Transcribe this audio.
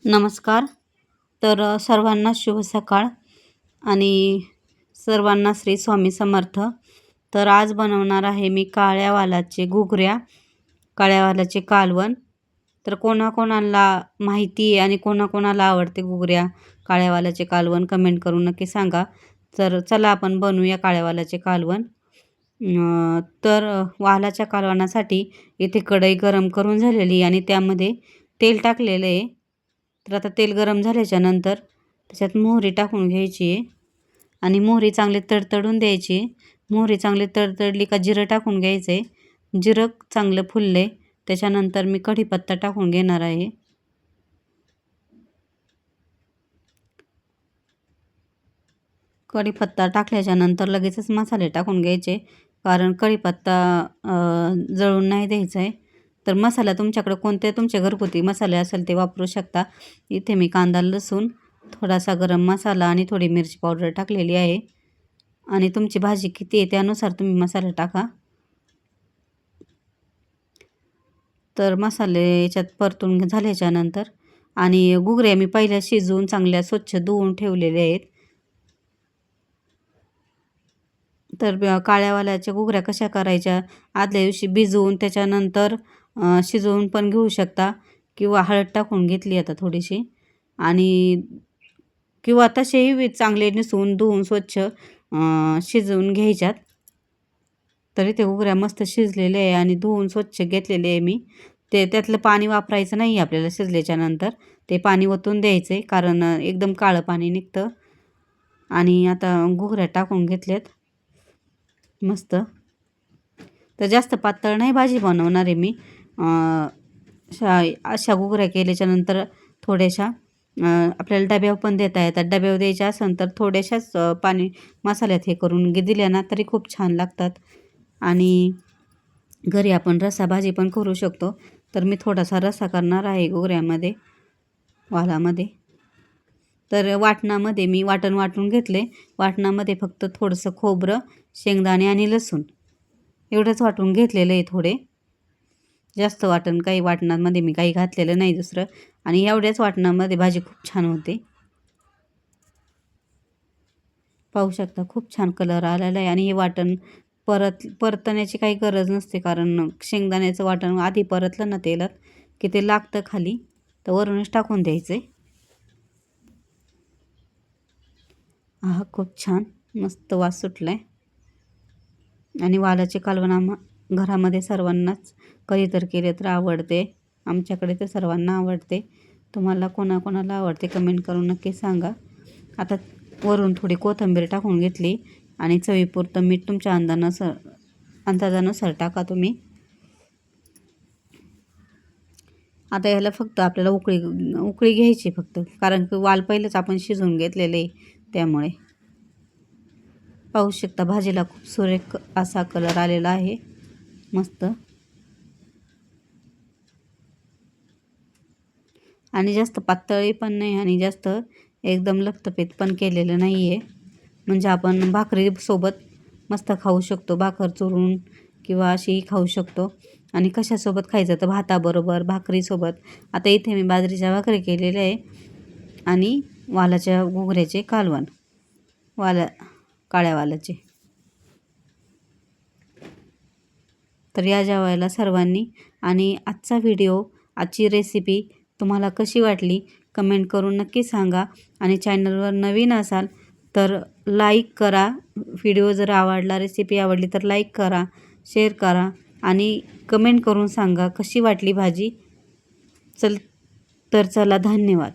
नमस्कार. सर्वांना शुभ सकाळ आणि सर्वांना श्री स्वामी समर्थ. आज बनवणार आहे मी काळ्या वालाचे घुगऱ्या, काळ्या वालाचे कालवण. कोणाकोणाला माहिती आहे आणि कोणाकोणाला आवडते घुगऱ्या, काळ्या वालाचे कालवण कमेंट करून नक्की सांगा. चला आपण बनवूया काळ्या वालाचे कालवण. वालाच्या कालवणासाठी इथे कढई गरम करून झालेली आणि त्यामध्ये तेल टाकलेलं आहे. आता तेल गरम झाल्याच्या नंतर त्याच्यात मोहरी टाकून घ्यायची आहे आणि मोहरी चांगली तडतडून द्यायची. मोहरी चांगली तडतडली का जिरं टाकून घ्यायचं आहे. जिरं चांगलं फुलले त्याच्यानंतर मी कढीपत्ता टाकून घेणार आहे. कढीपत्ता टाकल्याच्या नंतर लगेचच मसाले टाकून घ्यायचे, कारण कढीपत्ता जळून नाही द्यायचा आहे. मसाला तुमच्याकडे कोणते तुमचे घरगुती मसाले असेल ते वापरू शकता. इथे मी कांदा, लसूण, थोडासा गरम मसाला आणि थोडी मिरची पावडर टाकलेली आहे. आणि तुमची भाजी किती आहे त्यानुसार तुम्ही मसाला टाका. मसाले याच्यात परतून झाल्याच्या नंतर आणि घुगऱ्या मी पहिल्या शिजवून चांगल्या स्वच्छ धुवून ठेवलेल्या आहेत. काळ्या वालाच्या घुगऱ्या कशा करायच्या, आदल्या दिवशी भिजवून त्याच्यानंतर शिजवून पण घेऊ शकता, किंवा हळद टाकून घेतली आता थोडीशी, आणि किंवा तसेही चांगले निसून धुवून स्वच्छ शिजवून घ्यायच्यात. इथे घुगऱ्या मस्त शिजलेले आहे आणि धुवून स्वच्छ घेतलेले आहे मी. त्यातलं पाणी वापरायचं नाही आपल्याला. शिजल्याच्या नंतर ते पाणी ओतून द्यायचं, कारण एकदम काळं पाणी निघतं. आणि आता घुगऱ्या टाकून घेतल्यात मस्त. जास्त पातळ नाही भाजी बनवणार आहे मी. अशा घुगऱ्या केल्याच्या नंतर थोड्याशा आपल्याला डब्यावर पण देता येतात. डब्यावर द्यायच्या असेल तर थोड्याशाच पाणी मसाल्यात हे करून दिल्या ना तरी खूप छान लागतात. आणि घरी आपण रस्सा भाजी पण करू शकतो. मी थोडासा रस्सा करणार आहे घुगऱ्यामध्ये, वालामध्ये. वाटणामध्ये मी वाटण वाटून घेतले. वाटणामध्ये फक्त थोडंसं खोबरं, शेंगदाणे आणि लसूण एवढंच वाटून घेतलेलं आहे. थोडे जास्त वाटण काही वाटणामध्ये मी काही घातलेलं नाही दुसरं. आणि एवढ्याच वाटणामध्ये भाजी खूप छान होते. पाहू शकता खूप छान कलर आलेला आहे. आणि हे वाटण परतण्याची काही गरज नसते, कारण शेंगदाण्याचं वाटण आधी परतलं ना तेलात की ते लागतं खाली, तर वरूनच टाकून द्यायचं आहे. हा खूप छान मस्त वास सुटला आहे. आणि वालाचे कालवण घरामध्ये सर्वांनाच कधीतरी केले तर आवडते. आमच्याकडे तर सर्वांना आवडते. तुम्हाला कोणाकोणाला आवडते कमेंट करून नक्की सांगा. आता वरून थोडी कोथिंबीर टाकून घेतली आणि चवीपुरतं मीठ तुमच्या अंदाजानुसार टाका तुम्ही. आता याला फक्त आपल्याला उकळी घ्यायची फक्त, कारण की वाल पहिलेच आपण शिजवून घेतलेले त्यामुळे. पाहू शकता भाजीला खूप सुरेख असा कलर आलेला आहे मस्त. आणि जास्त पातळी पण नाही आणि जास्त एकदम लपतपीत पण केलेलं नाही आहे. म्हणजे आपण भाकरीसोबत मस्त खाऊ शकतो, भाकर चुरून किंवा अशीही खाऊ शकतो. आणि कशासोबत खायचं तर भाताबरोबर, भाकरीसोबत. आता इथे मी बाजरीच्या भाकरी केलेल्या आहे आणि वालाच्या घुगऱ्याचे कालवण, काळ्या वालाचे. या जेवायला सर्वांनी. आणि आजची रेसिपी तुम्हाला कशी वाटली कमेंट करून नक्की सांगा. आणि चॅनलवर नवीन असाल तर लाईक करा. व्हिडिओ जर आवडला, रेसिपी आवडली तर लाईक करा, शेअर करा आणि कमेंट करून सांगा कशी वाटली भाजी. चला धन्यवाद.